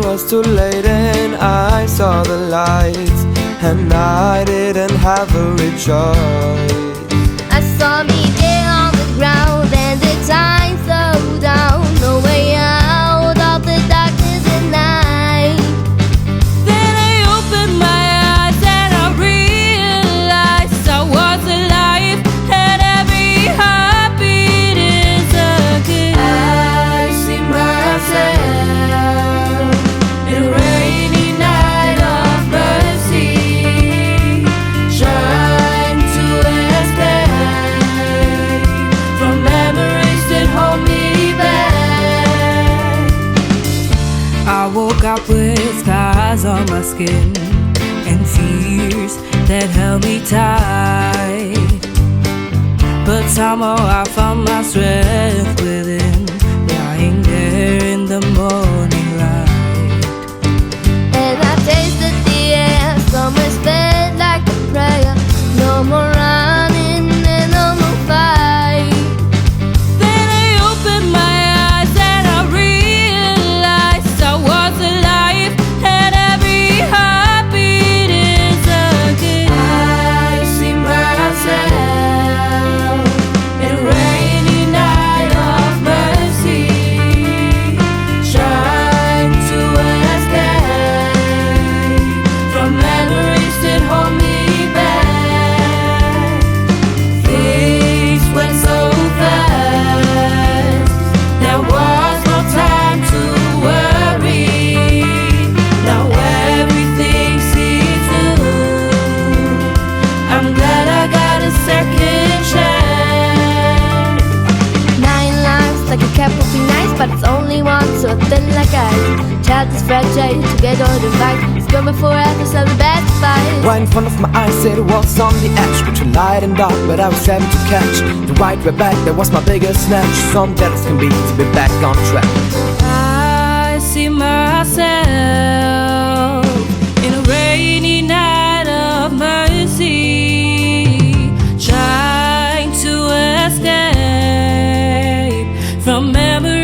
it was too late and I saw the lights, and I didn't have a rejoice. I saw me there on the ground and the time slowed down. No way out of the darkness at night. Then I opened my eyes and I realized I was alive, and every heartbeat is a gift. I see myself In a rainy night of mercy, trying to escape from memories that hold me back. I woke up with scars on my skin and fears that held me tight, but somehow I found my strength within, lying there in the morning light. and I tasted the air. Summer spent like a prayer. No more running and no more fight. Then I opened my eyes and I realized I was alive, and every heartbeat is a gift. I see myself In a rainy night of mercy, trying to escape from memories that hold me back. Things went so fast, there was no time to worry. Now everything seems new. I'm glad I got a second chance. 9 lives like a cap would be nice, but it's only one, so thin like ice. Child is fragile, together the fight. It's coming forever, so the best fight. Right in front of my eyes, it was on the edge, between light and dark, but I was able to catch the right way back. That was my biggest snatch. Some that can be to be back on track. I see myself in a rainy night of mercy, trying to escape from memories